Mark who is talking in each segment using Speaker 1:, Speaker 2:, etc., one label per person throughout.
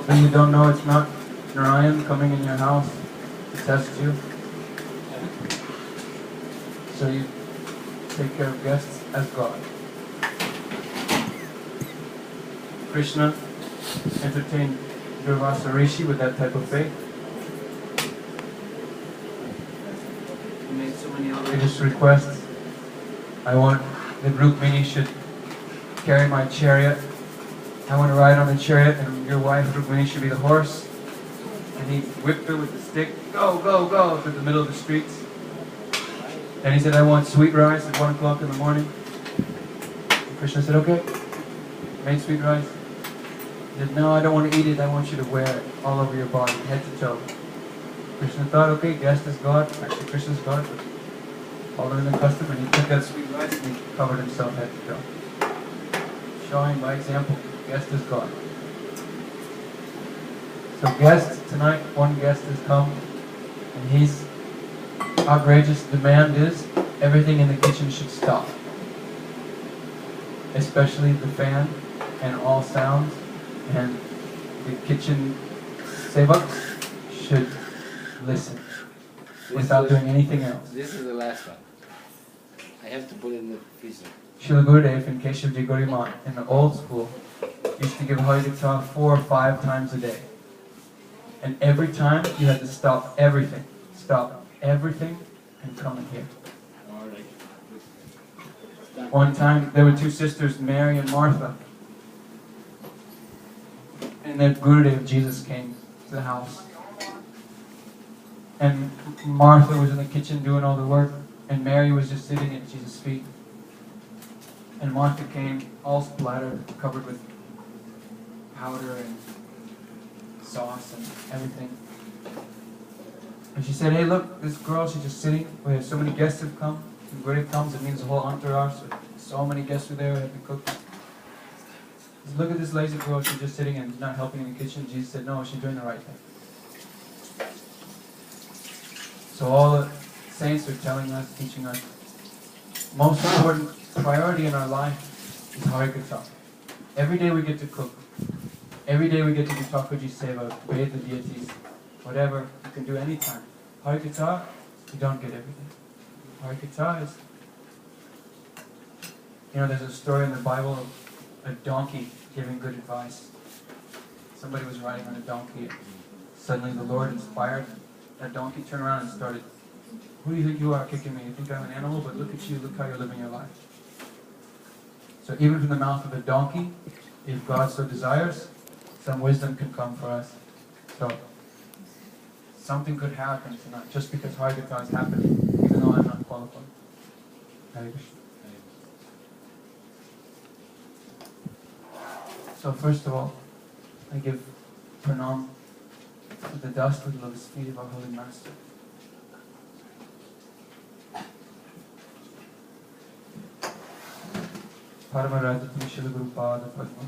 Speaker 1: But you don't know it's not Narayan coming in your house to test you. So you take care of guests as God. Krishna entertained Durvasa Rishi with that type of faith. He made so many outrageous requests. I want that Rukmini should carry my chariot. I want to ride on the chariot, and your wife Rukmini should be the horse. And he whipped her with the stick, go, go, go, to the middle of the streets. And he said, I want sweet rice at 1 o'clock in the morning. And Krishna said, okay. Made sweet rice. He said, no, I don't want to eat it. I want you to wear it all over your body, head to toe. Krishna thought, okay, guest is God. Actually, Krishna's God. But following the custom, and he took that sweet rice and he covered himself head to toe. Showing by example, guest is God. So guests, tonight, one guest has come, and his outrageous demand is everything in the kitchen should stop. Especially the fan and all sounds, and the kitchen sevaks should listen without doing anything else.
Speaker 2: This is the last one. I have to put it in the freezer.
Speaker 1: Srila Gurudev and Keshavji Goriman in the old school used to give Harikatha 4 or 5 times a day. And every time you had to stop everything. Stop everything and come in here. One time there were 2 sisters, Mary and Martha. And then Gurudev, Jesus, came to the house. And Martha was in the kitchen doing all the work, and Mary was just sitting at Jesus' feet. And Martha came all splattered, covered with powder and sauce and everything. And she said, hey look, this girl, she's just sitting. We have so many guests have come. When Gurudev comes, it means the whole entourage. So many guests were there, we had to cook. Said, look at this lazy girl, she's just sitting and not helping in the kitchen. Jesus said, no, she's doing the right thing. So all the saints are telling us, teaching us, most important priority in our life is Harikatha. Every day we get to cook. Every day we get to do Thakurji Seva, bathe the deities, whatever, you can do anytime. Harikatha, you don't get everything. Harikatha is, there's a story in the Bible of a donkey giving good advice. Somebody was riding on a donkey, and suddenly the Lord inspired that donkey, turned around and started, who do you think you are kicking me? You think I'm an animal? But look at you, look how you're living your life. So even from the mouth of a donkey, if God so desires, some wisdom can come for us. So something could happen tonight, just because Harikatha is happening, even though I'm not qualified. Hare Krishna. So first of all, I give pranam to the dust of the lotus feet of our Holy Master. Paramaradhati Srila Guru Pada Padma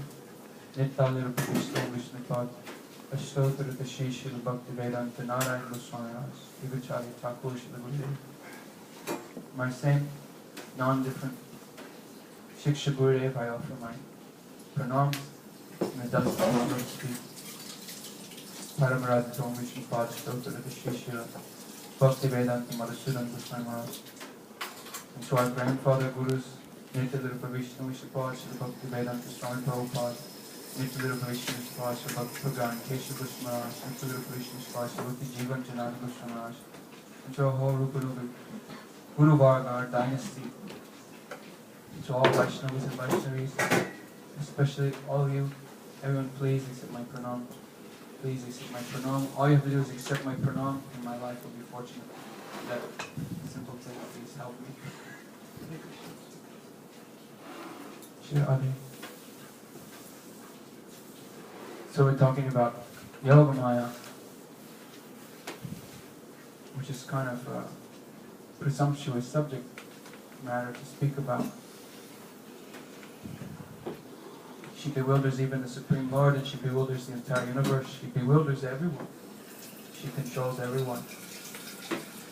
Speaker 1: Nittya Rupa Krishna Vishnu Pad Ashtotarata Shri Srila Bhakti Vedanta Narayana Goswami Vigacharya Thakur Srila Gurudev. My same, non-different Shiksha Gurudev, I offer my pranams in the dust of the Lord's feet. Paramaradhati Om Vishnu Pad Ashtotarata Shri Srila Bhakti Vedanta Madhusudan Goswami Maharaj. And to our grandfather Gurus, Nitya Rupa Vishnu Vishnupada Srila Bhakti Vedanta Swami Prabhupada, Nitya Rupa Vishnu Vishnupada Srila Bhakti Pragyan Keshav Goswami Maharaj, Nitya Rupa Vishnu Vishnupada Srila Bhakti Jivan Janata Goswami Maharaj, and to our whole Rupa Guru Varga, our dynasty, to all Vaishnavas and Vaishnavis, especially all of you, everyone please accept my pranam. Please accept my pranam. All you have to do is accept my pranam and my life will be fortunate. That simple thing, please help me. So we're talking about Yogamaya, which is kind of a presumptuous subject matter to speak about. She bewilders even the Supreme Lord, and she bewilders the entire universe. She bewilders everyone. She controls everyone.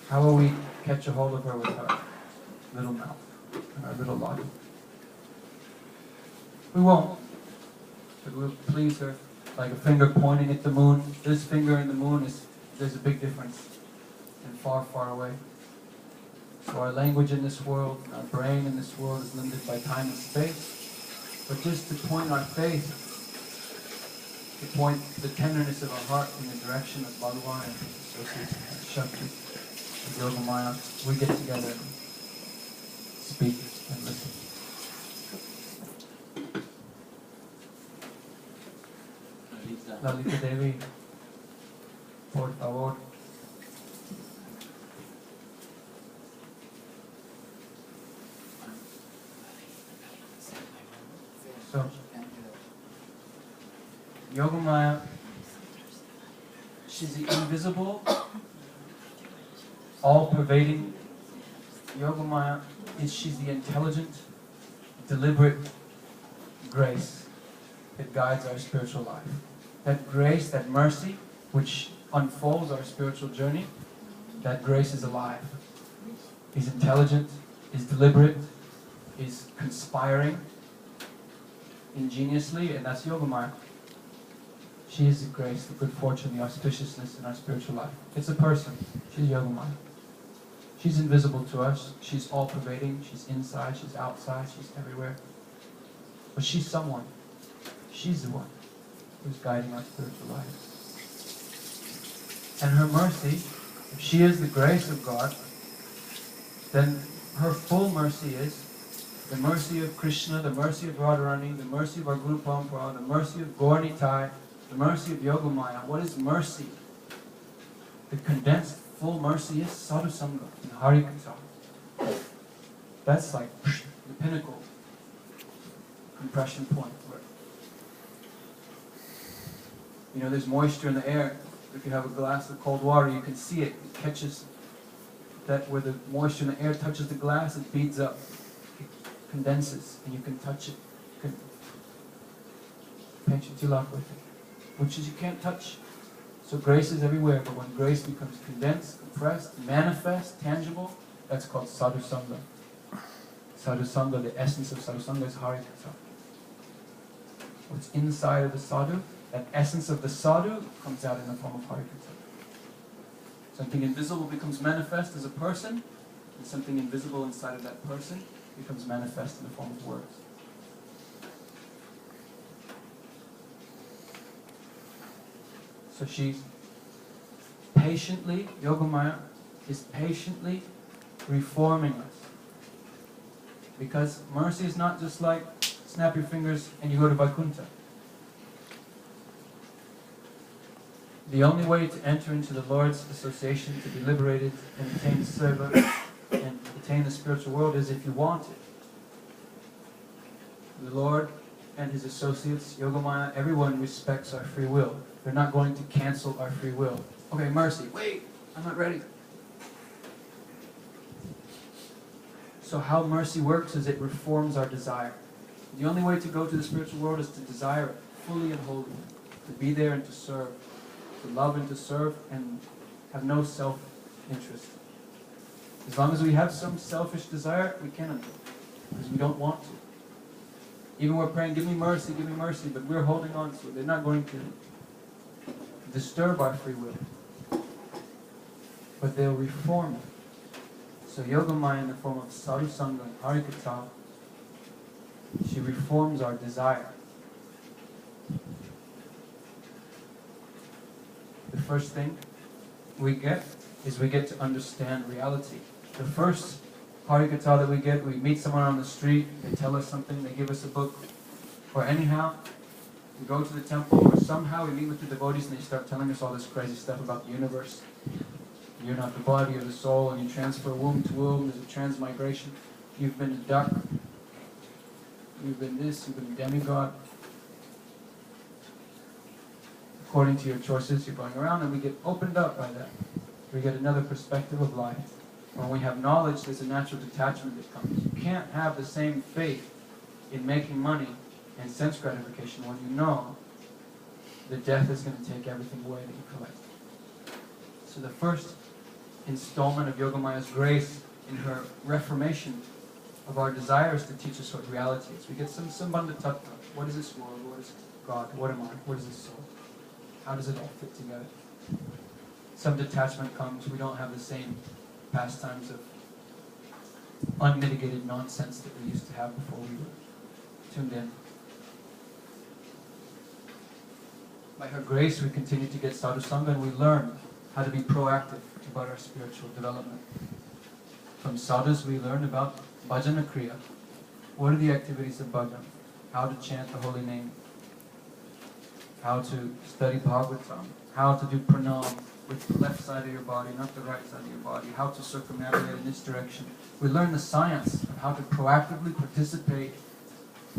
Speaker 1: How will we catch a hold of her with our little mouth and our little logic? We won't, but we'll please her like a finger pointing at the moon. This finger and the moon there's a big difference, and far, far away. So our language in this world, our brain in this world is limited by time and space. But just to point our faith, to point the tenderness of our heart in the direction of Bhagavan and his associates, Shakti, and Yogamaya, we get together and speak and listen. Lalita Devi, por favor. So, Yogamaya, she's the invisible, all-pervading. Yogamaya she's the intelligent, deliberate grace that guides our spiritual life. That grace, that mercy, which unfolds our spiritual journey, that grace is alive. Is intelligent, is deliberate, is conspiring ingeniously, and that's Yogamaya. She is the grace, the good fortune, the auspiciousness in our spiritual life. It's a person. She's Yogamaya. She's invisible to us. She's all-pervading. She's inside. She's outside. She's everywhere. But she's someone. She's the one who's guiding our spiritual life. And her mercy, if she is the grace of God, then her full mercy is the mercy of Krishna, the mercy of Radharani, the mercy of our Guru Parampara, the mercy of Gaur Nitai, the mercy of Yogamaya. What is mercy? The condensed full mercy is Sadhu Sangha and Hari Katha. That's like the pinnacle compression point. Where, you know, there's moisture in the air. If you have a glass of cold water, you can see it. It catches that where the moisture in the air touches the glass, it beads up. It condenses, and you can touch it. You can paint your tilak with it, which is you can't touch. So grace is everywhere, but when grace becomes condensed, compressed, manifest, tangible, that's called Sadhu Sangha. Sadhu Sangha, the essence of Sadhu Sangha is Hari Katha. What's inside of the sadhu, that essence of the sadhu comes out in the form of Hari Katha. Something invisible becomes manifest as a person, and something invisible inside of that person becomes manifest in the form of words. So she's patiently, Yogamaya is patiently reforming us. Because mercy is not just like snap your fingers and you go to Vaikuntha. The only way to enter into the Lord's association, to be liberated and attain seva and attain the spiritual world is if you want it. The Lord and His associates, Yogamaya, everyone respects our free will. They're not going to cancel our free will. Okay, mercy. Wait, I'm not ready. So how mercy works is it reforms our desire. The only way to go to the spiritual world is to desire it fully and wholly. To be there and to serve. To love and to serve and have no self-interest. As long as we have some selfish desire, we cannot do it. Because we don't want to. Even we're praying, give me mercy, but we're holding on to it. They're not going to disturb our free will. But they'll reform it. So Yogamaya in the form of Sadhu Sangha and Hari Katha, she reforms our desire. The first thing we get is we get to understand reality. The first Hari Katha that we get, we meet someone on the street, they tell us something, they give us a book, or anyhow, we go to the temple, or somehow we meet with the devotees and they start telling us all this crazy stuff about the universe. You're not the body or the soul, and you transfer womb to womb, there's a transmigration. You've been a duck, you've been this, you've been a demigod. According to your choices, you're going around, and we get opened up by that. We get another perspective of life. When we have knowledge, there's a natural detachment that comes. You can't have the same faith in making money and sense gratification when you know that death is going to take everything away that you collect. So the first installment of Yogamaya's grace in her reformation of our desires to teach us what reality is. We get some Sambandha Tattva. What is this world? What is God. What am I? What is the soul? How does it all fit together? Some detachment comes. We don't have the same pastimes of unmitigated nonsense that we used to have before we were tuned in. By her grace, we continue to get sadhusanga, and we learn how to be proactive about our spiritual development. From sadhus, we learn about bhajana kriya. What are the activities of bhajan? How to chant the holy name, how to study Bhagavatam, how to do pranam with the left side of your body, not the right side of your body, how to circumnavigate in this direction. We learn the science of how to proactively participate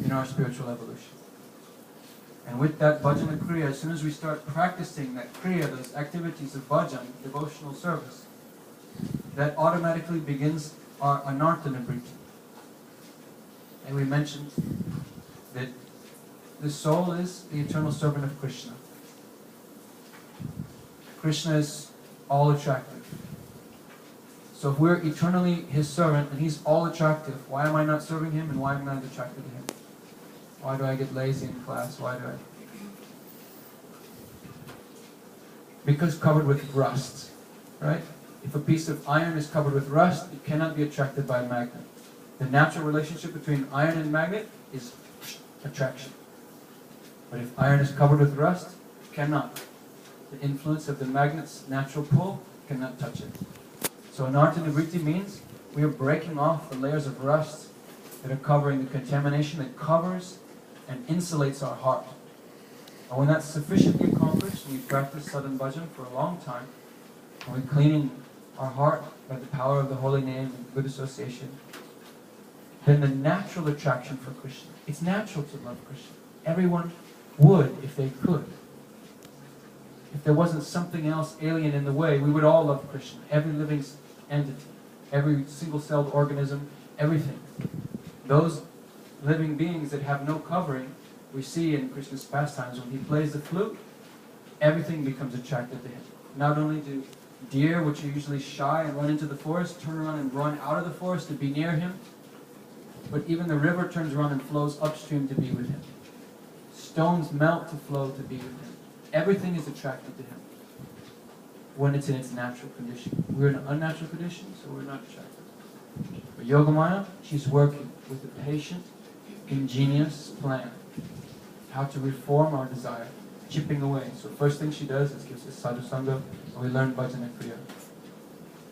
Speaker 1: in our spiritual evolution. And with that bhajana kriya, as soon as we start practicing that kriya, those activities of bhajan, devotional service, that automatically begins our anartha-nibriti. And we mentioned that the soul is the eternal servant of Krishna. Krishna is all attractive. So if we're eternally his servant and he's all attractive, why am I not serving him and why am I not attracted to him? Why do I get lazy in class? Why do I? Because covered with rust, right? If a piece of iron is covered with rust, it cannot be attracted by a magnet. The natural relationship between iron and magnet is attraction. But if iron is covered with rust, it cannot. The influence of the magnet's natural pull cannot touch it. So anartha-nibriti means we are breaking off the layers of rust that are covering the contamination that covers and insulates our heart. And when that's sufficiently accomplished, and we practice sadhan bhajan for a long time, and we're cleaning our heart by the power of the holy name and good association, then the natural attraction for Krishna, it's natural to love Krishna. Everyone would if they could. If there wasn't something else alien in the way, we would all love Krishna. Every living entity, every single-celled organism, everything. Those living beings that have no covering, we see in Krishna's pastimes, when he plays the flute, everything becomes attracted to him. Not only do deer, which are usually shy and run into the forest, turn around and run out of the forest to be near him, but even the river turns around and flows upstream to be with him. Stones melt to flow to be with him. Everything is attracted to him when it's in its natural condition. We're in an unnatural condition, so we're not attracted. But Yogamaya, she's working with a patient, ingenious plan. How to reform our desire, chipping away. So first thing she does is gives us sadhusanga, and we learn bhajana kriya.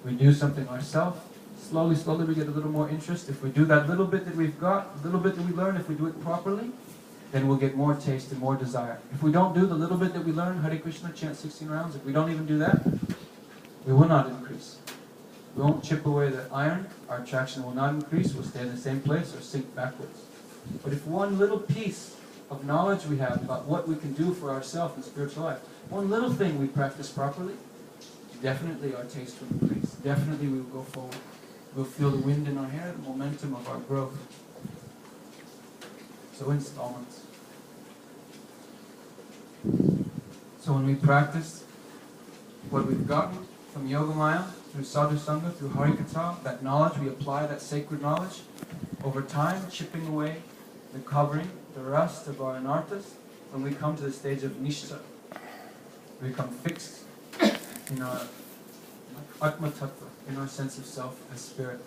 Speaker 1: We do something ourselves. Slowly, slowly we get a little more interest. If we do that little bit that we've got, the little bit that we learn, if we do it properly, then we'll get more taste and more desire. If we don't do the little bit that we learn, Hare Krishna, chant 16 rounds, if we don't even do that, we will not increase. We won't chip away the iron, our attraction will not increase, we'll stay in the same place or sink backwards. But if one little piece of knowledge we have about what we can do for ourselves in spiritual life, one little thing we practice properly, definitely our taste will increase. Definitely we will go forward. We'll feel the wind in our hair, the momentum of our growth. So installments. So when we practice what we've gotten from Yogamaya, through sadhusanga, through harikatha, that knowledge, we apply that sacred knowledge, over time, chipping away the covering, the rust of our anarthas, when we come to the stage of nishta, we become fixed in our atma tattva, in our sense of self as spirit.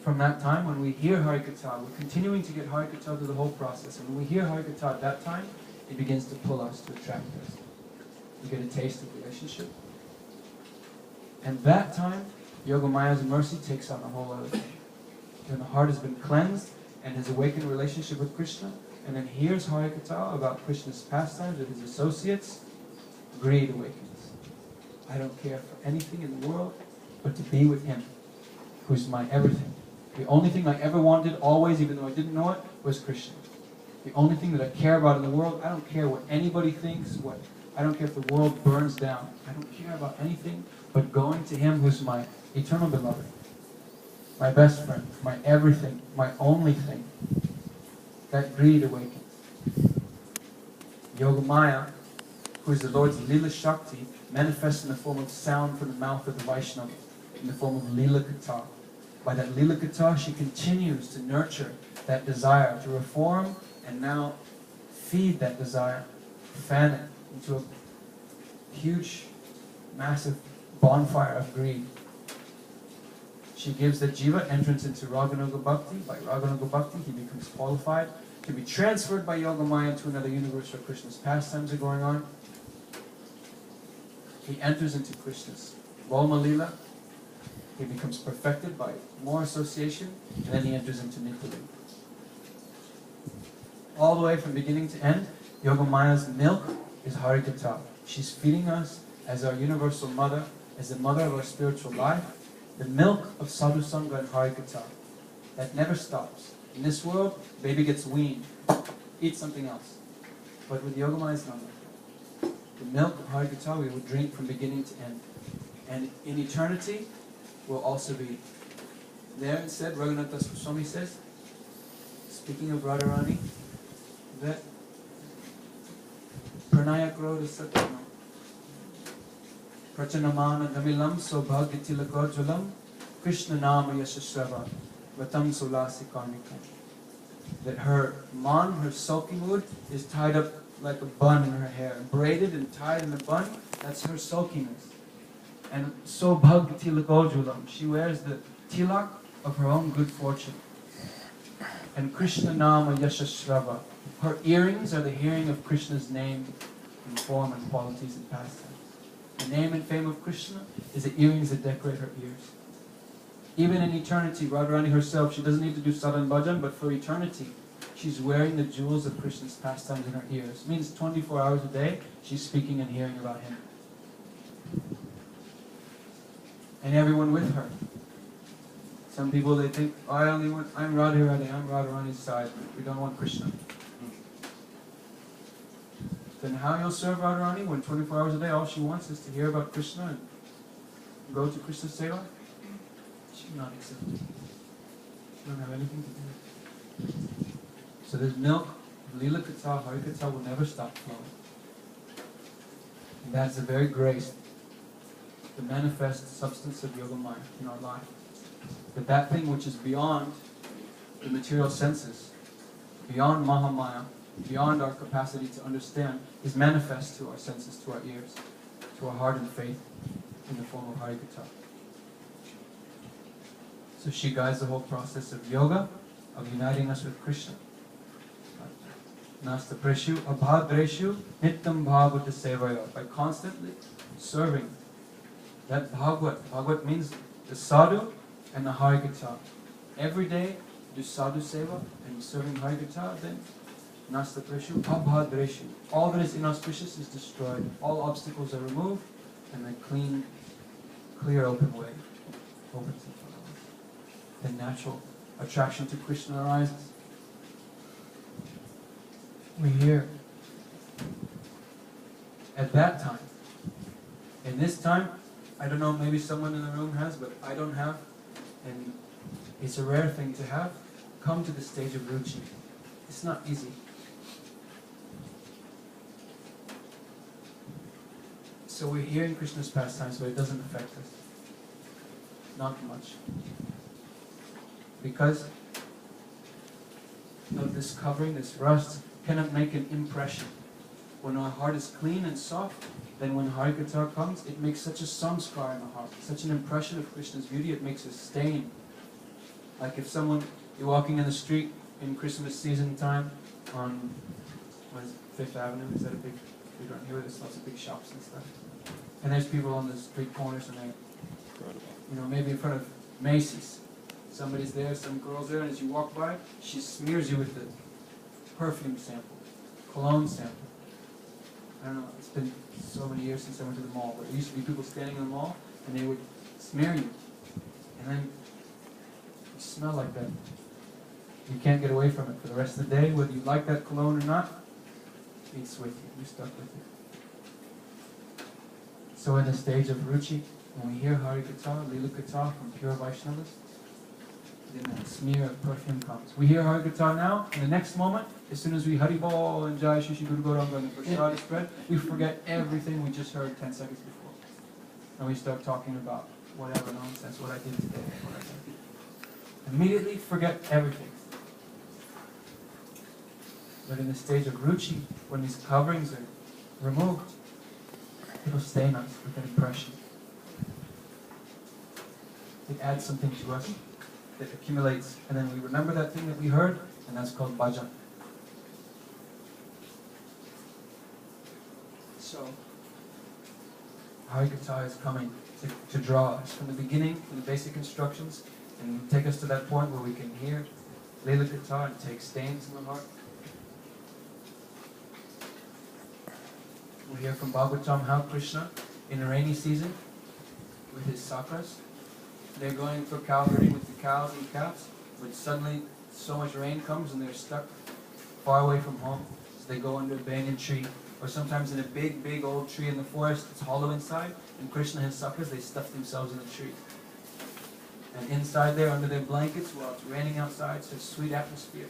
Speaker 1: From that time, when we hear harikatha, we're continuing to get harikatha through the whole process. And when we hear harikatha at that time, it begins to pull us, to attract us. We get a taste of relationship. And that time, Yogamaya's mercy takes on a whole other thing. When the heart has been cleansed and has awakened a relationship with Krishna, and then hears harikatha about Krishna's pastimes with his associates, greed awakens. I don't care for anything in the world but to be with him, who's my everything. The only thing I ever wanted, always, even though I didn't know it, was Krishna. The only thing that I care about in the world, I don't care what anybody thinks, I don't care if the world burns down. I don't care about anything but going to him who's my eternal beloved, my best friend, my everything, my only thing. That greed awakens. Yogamaya, who is the Lord's Lila Shakti, manifests in the form of sound from the mouth of the Vaishnava, in the form of Lila Katha. By that Lila Katha, she continues to nurture that desire to reform and now feed that desire, fan it into a huge, massive bonfire of greed. She gives the jiva entrance into Raganuga Bhakti. By Raganuga Bhakti, he becomes qualified to be transferred by Yogamaya to another universe where Krishna's pastimes are going on. He enters into Krishna's Balma Lila. He becomes perfected by more association, and then he enters into Nitya. All the way from beginning to end, Yogamaya's milk is Harikatha. She's feeding us as our universal mother, as the mother of our spiritual life, the milk of Sadhu Sangha and Harikatha. That never stops. In this world, baby gets weaned, eat something else. But with Yogamaya, it's not like that. The milk of Harikatha we will drink from beginning to end. And in eternity, will also be there. Instead, Raghunath Das Goswami says, speaking of Radharani, that Pranaya Krodha Satyam Prachanamana Damilam Sobhagya Tilakajwalam Krishna Nama Yashashrava Vatam Sulasi Karmikam. That her soaking wood, is tied up like a bun in her hair, braided and tied in a bun. That's her soakiness. And Sobhagya Tilakajwalam, she wears the tilak of her own good fortune. And Krishna Nama Yashashrava, her earrings are the hearing of Krishna's name in form and qualities and pastimes. The name and fame of Krishna is the earrings that decorate her ears. Even in eternity, Radharani herself, she doesn't need to do sadhan bhajan, but for eternity, she's wearing the jewels of Krishna's pastimes in her ears. It means 24 hours a day, she's speaking and hearing about him. And everyone with her. Some people, they think, oh, I'm Radharani, I'm Radharani's side. We don't want Krishna. Then how you'll serve Radharani when 24 hours a day all she wants is to hear about Krishna and go to Krishna's seva? She's not accepted. She don't have anything to do. So this milk, Lila Katha, Hari Katha will never stop flowing. And that's the very grace, the manifest substance of Yogamaya in our life. That thing which is beyond the material senses, beyond Mahamaya, beyond our capacity to understand, is manifest to our senses, to our ears, to our heart and faith in the form of Harikatha. So she guides the whole process of yoga, of uniting us with Krishna. Nasta Preshu, Abhadreshu, Nityam Bhagavata Sevaya, by constantly serving that Bhagavat. Bhagavat means the sadhu and the Harikatha. Every day do sadhu seva and serving Harikatha, then Nasta Preshu, Abhadreshu. All that is inauspicious is destroyed. All obstacles are removed, and a clean, clear, open way opens up. The natural attraction to Krishna arises. We hear at that time. In this time, I don't know, maybe someone in the room has, but I don't have, and it's a rare thing to have, come to the stage of ruchi. It's not easy. So we're hearing Krishna's pastimes, but it doesn't affect us. Not much. Because of this covering, this rust, cannot make an impression. When our heart is clean and soft, then when Harikatha comes, it makes such a samskar in the heart, such an impression of Krishna's beauty, it makes a stain. Like if you're walking in the street in Christmas season time on, what is it, Fifth Avenue, is that a big street around here? There's lots of big shops and stuff. And there's people on the street corners and they're, maybe in front of Macy's. Somebody's there, some girl's there, and as you walk by, she smears you with the perfume sample, cologne sample. I don't know, it's been so many years since I went to the mall, but there used to be people standing in the mall, and they would smear you. And then you smell like that. You can't get away from it for the rest of the day, whether you like that cologne or not, it's with you, you're stuck with it. So in the stage of ruchi, when we hear Harikatha, Lila Katha from pure Vaishnavas, then that smear of perfume comes. We hear Harikatha now, and the next moment, as soon as we Haribol and Jai Shishi Guru Gauranga and the Prasad is spread, we forget everything we just heard 10 seconds before. And we start talking about whatever nonsense, what I did today, what I did. Immediately forget everything. But in the stage of ruchi, when these coverings are removed, it'll stain us with an impression. It adds something to us that accumulates, and then we remember that thing that we heard, and that's called bhajan. So, Harikatha is coming to draw us from the beginning, from the basic instructions, and take us to that point where we can hear Leela Katha and take stains in the heart. We hear from Bhagavatam how Krishna, in the rainy season, with his sakras, they're going for cow herding with the cows and calves, but suddenly so much rain comes and they're stuck far away from home. So they go under a banyan tree, or sometimes in a big, big old tree in the forest. It's hollow inside, and Krishna and his sakras, they stuff themselves in the tree. And inside there, under their blankets, while it's raining outside, it's a sweet atmosphere.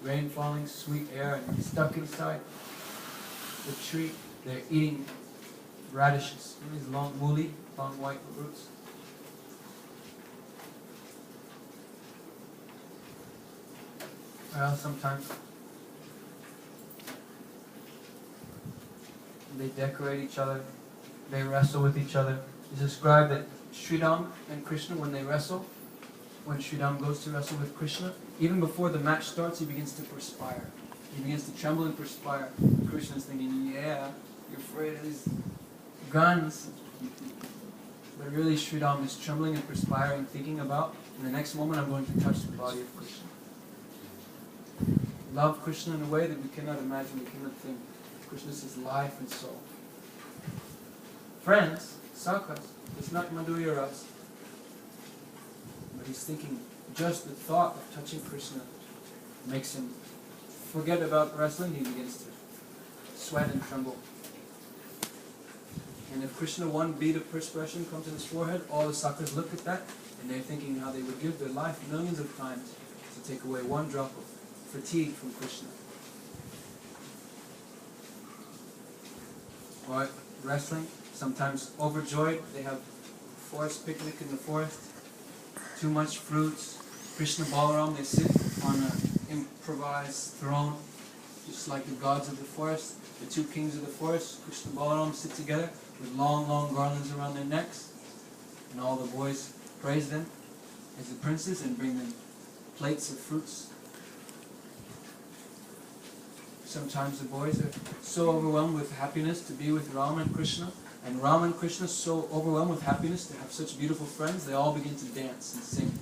Speaker 1: Rain falling, sweet air, and stuck inside the tree, they're eating radishes. These long mooli, long white roots. Well, sometimes they decorate each other, they wrestle with each other. It's described that Sridham and Krishna, when they wrestle, when Sridham goes to wrestle with Krishna, even before the match starts, he begins to perspire. He begins to tremble and perspire. Krishna's thinking, yeah, you're afraid of these guns. But really Sridham is trembling and perspiring, thinking about, in the next moment I'm going to touch the body of Krishna. Love Krishna in a way that we cannot imagine, we cannot think. Krishna is his life and soul. Friends, sakas, it's not Madhurya Ras. But he's thinking, just the thought of touching Krishna makes him forget about wrestling. He begins to sweat and tremble. And if Krishna, one bead of perspiration comes in his forehead, all the sakas look at that, and they're thinking how they would give their life millions of times to take away one drop of fatigue from Krishna. Or wrestling, sometimes overjoyed, they have forest picnic in the forest, too much fruits. Krishna Balaram, they sit on an improvised throne, just like the gods of the forest. The two kings of the forest, Krishna Balaram, sit together with long, long garlands around their necks, and all the boys praise them as the princes and bring them plates of fruits. Sometimes the boys are so overwhelmed with happiness to be with Rama and Krishna, and Rama and Krishna so overwhelmed with happiness to have such beautiful friends, they all begin to dance and sing.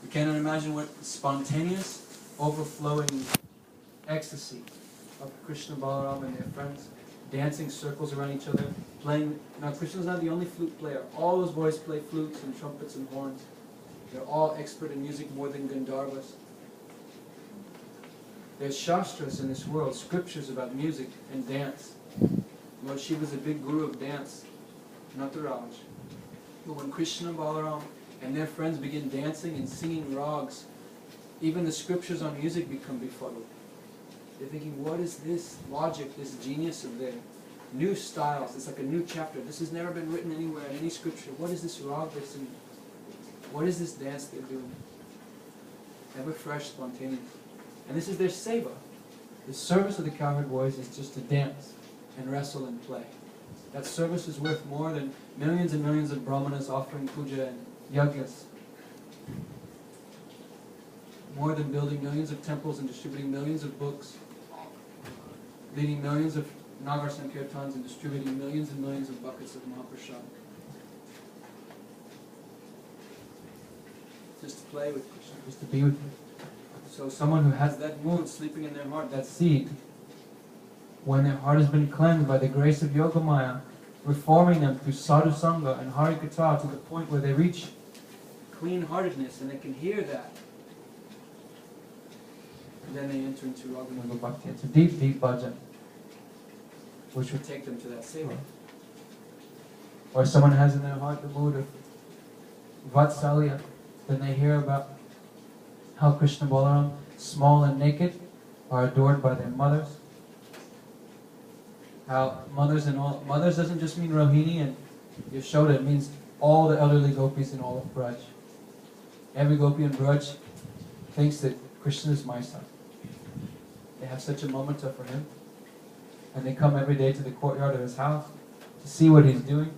Speaker 1: You cannot imagine what spontaneous, overflowing ecstasy of Krishna, Balaram and their friends, dancing circles around each other, playing. Now Krishna's not the only flute player. All those boys play flutes and trumpets and horns. They're all expert in music more than Gandharvas. There's shastras in this world, scriptures about music and dance. Lord Shiva is a big guru of dance, not the Raj. But when Krishna, Balaram, and their friends begin dancing and singing rags, even the scriptures on music become befuddled. They're thinking, what is this logic, this genius of their new styles? It's like a new chapter. This has never been written anywhere in any scripture. What is this rag they're singing? What is this dance they're doing? Ever fresh, spontaneous. And this is their seva. The service of the cowherd boys is just to dance and wrestle and play. That service is worth more than millions and millions of brahmanas offering puja and yagyas. More than building millions of temples and distributing millions of books, leading millions of Nagar Sankirtans and distributing millions and millions of buckets of Mahaprasad. Just to play with Krishna, just to be with Him. So someone who has that mood sleeping in their heart, that seed, when their heart has been cleansed by the grace of Yogamaya, reforming them through sadhu sangha and harikatha to the point where they reach clean-heartedness and they can hear that, and then they enter into Raghunaga Bhakti. It's a deep, deep bhajan, which would take them to that seva. Or someone has in their heart the mood of Vatsalya, then they hear about how Krishna Balaram, small and naked, are adored by their mothers. How mothers and all, mothers doesn't just mean Rohini and Yashoda, it means all the elderly gopis in all of Braj. Every gopi in Braj thinks that Krishna is my son. They have such a momenta for him. And they come every day to the courtyard of his house to see what he's doing.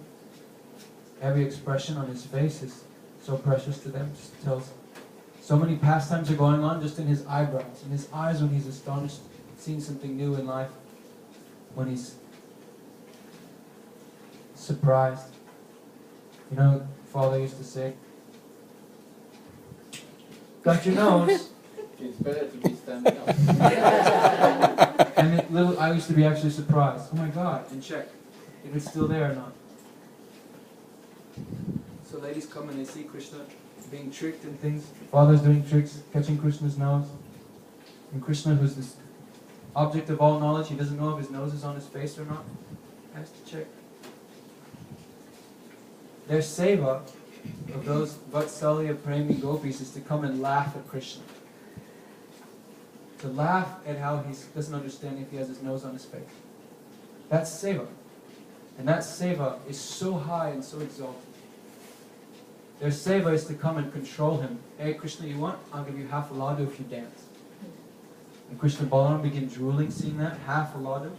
Speaker 1: Every expression on his face is so precious to them. Just tells so many pastimes are going on just in his eyebrows, in his eyes when he's astonished, seeing something new in life, when he's surprised. You know, Father used to say, got your nose.
Speaker 2: It's better to be standing up.
Speaker 1: And I used to be actually surprised. Oh my God, and check if it's still there or not. So ladies come and they see Krishna being tricked and things. Father's doing tricks, catching Krishna's nose. And Krishna, who's this object of all knowledge, he doesn't know if his nose is on his face or not. He has to check. Their seva of those Vatsalya Premi Gopis is to come and laugh at Krishna. To laugh at how he doesn't understand if he has his nose on his face. That's seva. And that seva is so high and so exalted. Their seva is to come and control him. Hey Krishna, you want? I'll give you half a ladu if you dance. And Krishna Balaram begin drooling seeing that, half a ladu.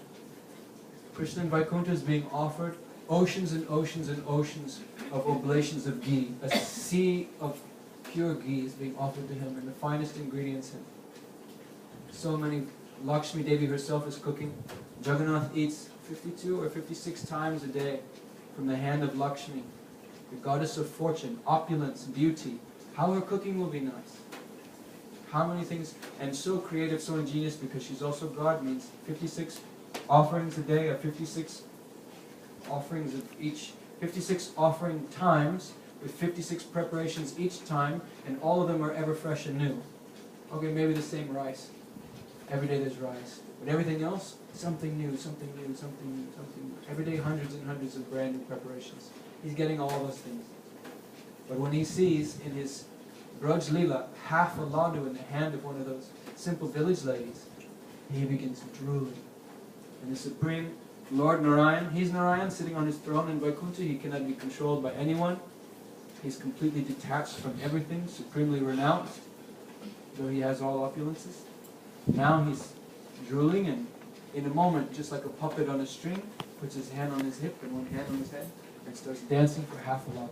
Speaker 1: Krishna in Vaikuntha is being offered oceans and oceans and oceans of oblations of ghee. A sea of pure ghee is being offered to him, and the finest ingredients in. So many. Lakshmi Devi herself is cooking. Jagannath eats 52 or 56 times a day from the hand of Lakshmi, the goddess of fortune, opulence, beauty. How her cooking will be nice. How many things, and so creative, so ingenious, because she's also God, means 56 offerings a day, or 56 offerings of each, 56 offering times, with 56 preparations each time, and all of them are ever fresh and new. Okay, maybe the same rice. Every day there's rice. But everything else, something new, something new, something new, something new. Every day hundreds and hundreds of brand new preparations. He's getting all those things. But when he sees in his Braj Leela half a ladu in the hand of one of those simple village ladies, he begins drooling. And the Supreme Lord Narayan, he's Narayan sitting on his throne in Vaikuntha. He cannot be controlled by anyone. He's completely detached from everything, supremely renounced, though he has all opulences. Now he's drooling, and in a moment, just like a puppet on a string, puts his hand on his hip and one hand on his head, and starts dancing for half a ladu.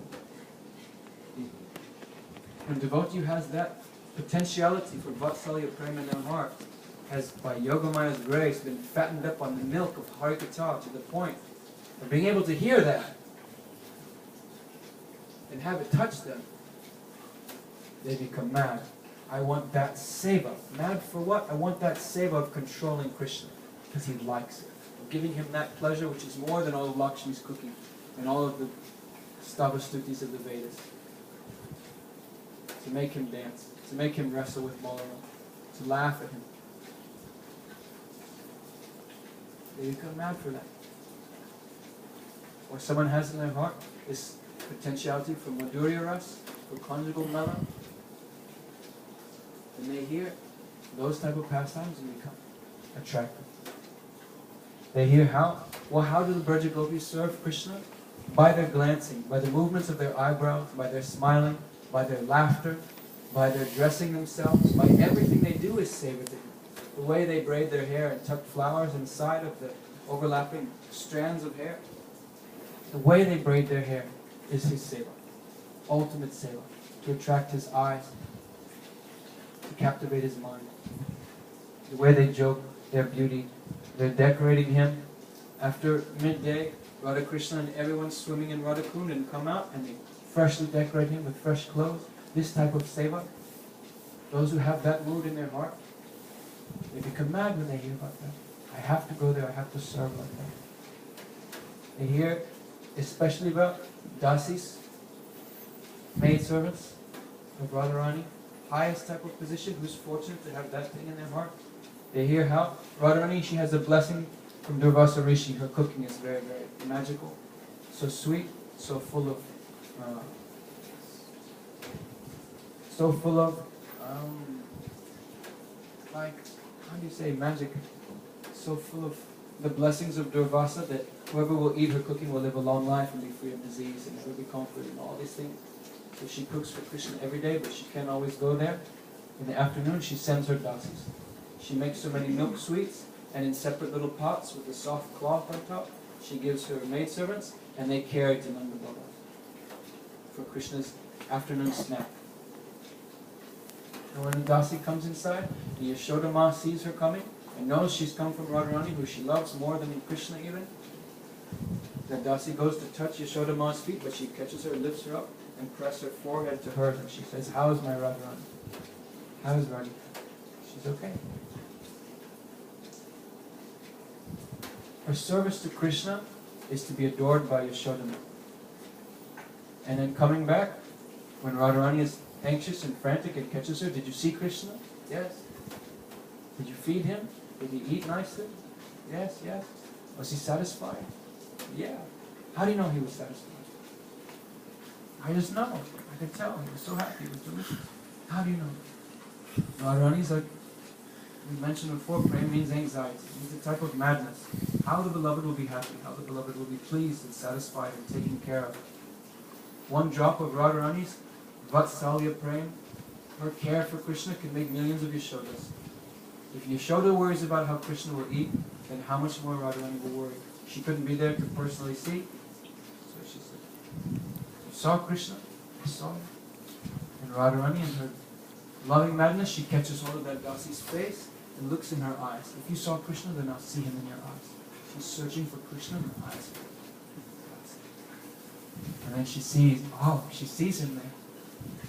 Speaker 1: When devotee has that potentiality for Vatsalya Prema in their heart, has by Yogamaya's grace been fattened up on the milk of Harikatha to the point of being able to hear that and have it touch them, they become mad. I want that seva. Mad for what? I want that seva of controlling Krishna, because he likes it. Of giving him that pleasure which is more than all of Lakshmi's cooking and all of the stavastutis of the Vedas. To make him dance, to make him wrestle with Balarama, to laugh at him. They become mad for that. Or someone has in their heart this potentiality for Madhurya Ras, for conjugal mela, and they hear those type of pastimes and become attractive. They hear how? Well, how do the Braja Gopis serve Krishna? By their glancing, by the movements of their eyebrows, by their smiling, by their laughter, by their dressing themselves, by everything they do is seva to him. The way they braid their hair and tuck flowers inside of the overlapping strands of hair. The way they braid their hair is his seva. Ultimate seva. To attract his eyes. To captivate his mind. The way they joke, their beauty. They're decorating him. After midday, Radha Krishna and everyone's swimming in Radha Kund and come out and they freshly decorate him with fresh clothes. This type of seva. Those who have that mood in their heart, they become mad when they hear about that. I have to go there, I have to serve like that. They hear especially about dasis, maidservants of Radharani, highest type of position, who's fortunate to have that thing in their heart. They hear how Radharani, she has a blessing from Durvasa Rishi. Her cooking is very, very magical, so sweet, so full of like, how do you say, magic? So full of the blessings of Durvasa that whoever will eat her cooking will live a long life and be free of disease and be comforted and all these things. So she cooks for Krishna every day, but she can't always go there. In the afternoon, she sends her dasis. She makes so many milk sweets, and in separate little pots with a soft cloth on top, she gives her maidservants, and they carry to Nanda Baba for Krishna's afternoon snack. And when the dasi comes inside, the Yashoda Ma sees her coming, and knows she's come from Radharani, who she loves more than Krishna even. The dasi goes to touch Yashoda Ma's feet, but she catches her, lifts her up, and presses her forehead to hers, and she says, "How is my Radharani? How is Radhika?" She's okay. Her service to Krishna is to be adored by Yashoda Ma. And then coming back, when Radharani is anxious and frantic and catches her, "Did you see Krishna?" "Yes." "Did you feed him? Did he eat nicely?" "Yes, yes." "Was he satisfied?" "Yeah." "How do you know he was satisfied?" "I just know. I could tell. He was so happy. It was delicious." "How do you know?" Radharani's like, we mentioned before, prema means anxiety. It means a type of madness. How the beloved will be happy, how the beloved will be pleased and satisfied and taken care of. One drop of Radharani's Vatsalya prema, her care for Krishna, can make millions of Yashodas. If Yashoda worries about how Krishna will eat, then how much more Radharani will worry? She couldn't be there to personally see. So she said, "You saw Krishna?" "I saw him." And Radharani, in her loving madness, she catches hold of that dasi's face and looks in her eyes. "If you saw Krishna, then I'll see him in your eyes." She's searching for Krishna in her eyes. And then she sees him there.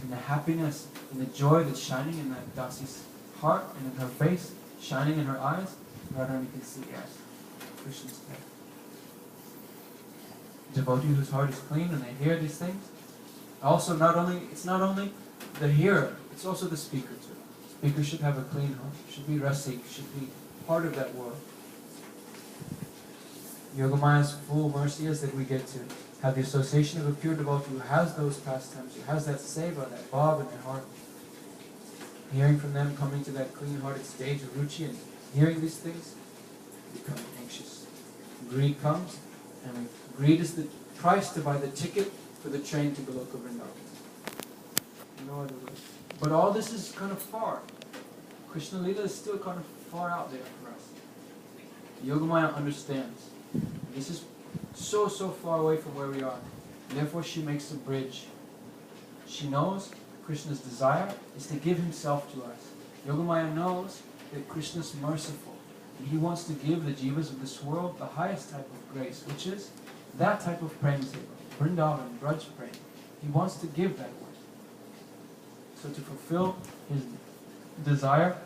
Speaker 1: In the happiness, in the joy that's shining in that dasi's heart and in her face, shining in her eyes, Radharani can see, yes, Krishna's there. Devotee whose heart is clean and they hear these things. Also, it's not only the hearer, it's also the speaker too. The speaker should have a clean heart, should be rasik, should be part of that world. Yogamaya's full mercy is that we get to have the association of a pure devotee who has those pastimes, who has that seva, that bhav in their heart. Hearing from them, coming to that clean-hearted stage of ruchi and hearing these things, become anxious. Greed comes, and greed is the price to buy the ticket for the train to Goloka Vrindavan. No other way. But all this is kind of far. Krishna Lila is still kind of far out there for us. Yogamaya understands. This is so far away from where we are. Therefore she makes a bridge. She knows Krishna's desire is to give himself to us. Yogamaya knows that Krishna is merciful. And he wants to give the jivas of this world the highest type of grace, which is that type of prema seva, Vrindavan, Braj prema. He wants to give that one. So to fulfill his desire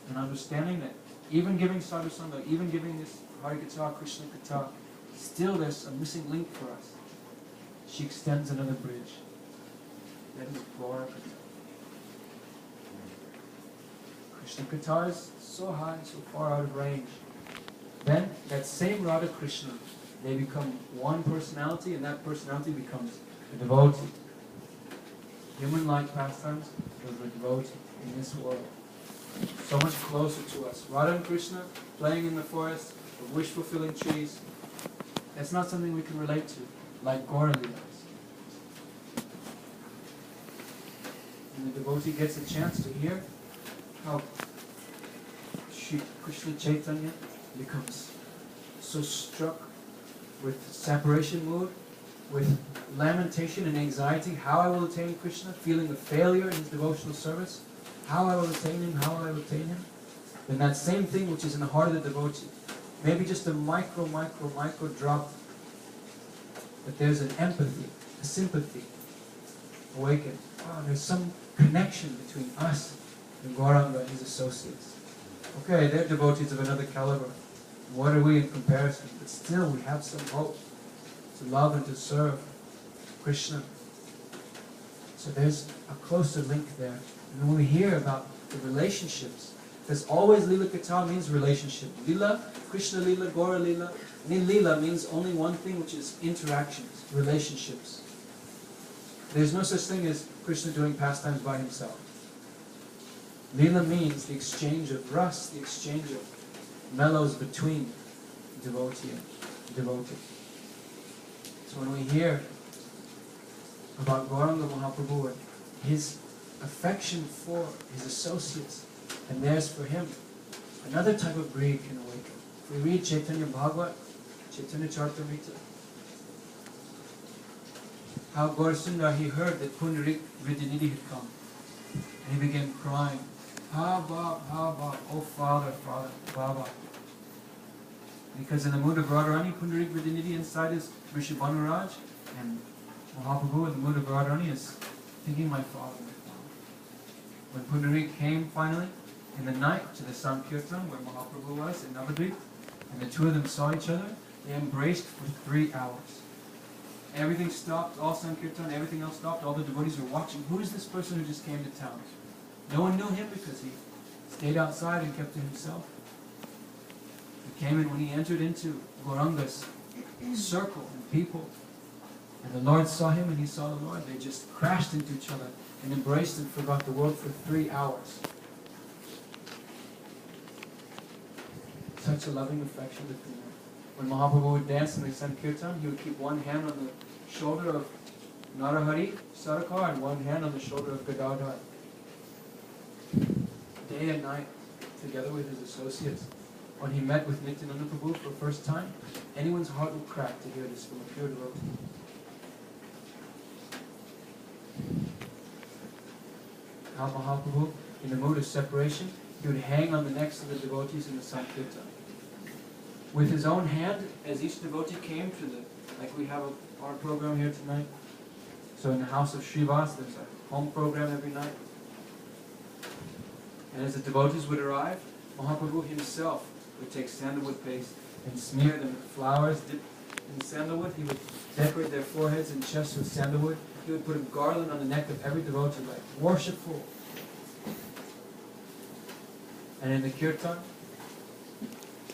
Speaker 1: and understanding that even giving sadhu sangha, even giving this Hari Katha, Krishna Katha, still there's a missing link for us. She extends another bridge. That is Gaura Katha. Krishna Katha is so high, so far out of range. Then that same Radha Krishna, they become one personality, and that personality becomes a devotee. Human-like pastimes with a devotee in this world. So much closer to us. Radha and Krishna playing in the forest of wish-fulfilling trees. That's not something we can relate to, like Gaura Leelas. And the devotee gets a chance to hear how Shri Krishna Chaitanya becomes so struck with separation mood, with lamentation and anxiety, how I will attain Krishna, feeling the failure in his devotional service, how I will attain him, how I will attain him. Then that same thing which is in the heart of the devotee, maybe just a micro drop, but there's an empathy, a sympathy awakened. Oh, there's some connection between us and Gauranga and his associates. Okay, they're devotees of another caliber. What are we in comparison? But still we have some hope to love and to serve Krishna. So there's a closer link there. And when we hear about the relationships, because always Lila Katha means relationship. Lila, Krishna Lila, Gaura Lila. And in Lila means only one thing, which is interactions, relationships. There's no such thing as Krishna doing pastimes by himself. Lila means the exchange of ras, the exchange of mellows between devotee and devotee. So when we hear about Gauranga Mahaprabhu and his affection for his associates, and theirs for him, another type of greed can awaken. If we read Chaitanya Bhagavat, Chaitanya Charitamrita, how Gaurasundar, he heard that Pundarik Vidyanidhi had come. And he began crying, Ha Baba, oh Father, Father, Baba. Because in the mood of Radharani, Pundarik Vidyanidhi inside is Rishi Banuraj, and Mahaprabhu in the mood of Radharani is thinking, my father, my father. When Pundarik came finally in the night to the Sankirtan where Mahaprabhu was in Navadvip, and the two of them saw each other, they embraced for 3 hours. Everything stopped, all Sankirtan, everything else stopped, all the devotees were watching. Who is this person who just came to town? No one knew him because he stayed outside and kept to himself. He came in when he entered into Gauranga's circle and people. And the Lord saw him and he saw the Lord. They just crashed into each other and embraced and forgot the world for 3 hours. Such a loving affection between them. When Mahaprabhu would dance in the Sankirtan, he would keep one hand on the shoulder of Narahari Sarakar and one hand on the shoulder of Gadadhar. Day and night, together with his associates. When he met with Nityananda Prabhu for the first time, anyone's heart would crack to hear this from a pure devotee. How Mahaprabhu, in the mood of separation, he would hang on the necks of the devotees in the Sankirtan. With his own hand, as each devotee came to the, like we have our program here tonight. So in the house of Srivas, there's a home program every night. And as the devotees would arrive, Mahaprabhu himself would take sandalwood paste and smear them with flowers dipped in sandalwood. He would decorate their foreheads and chests with sandalwood. He would put a garland on the neck of every devotee, like worshipful. And in the kirtan,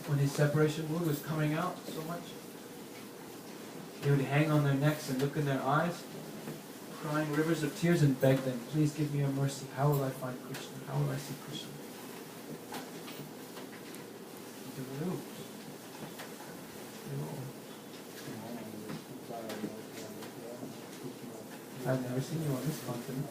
Speaker 1: when his separation mood was coming out so much, he would hang on their necks and look in their eyes, crying rivers of tears and beg them, please give me your mercy. How will I find Krishna? How will I see Krishna? I've never seen you on this continent.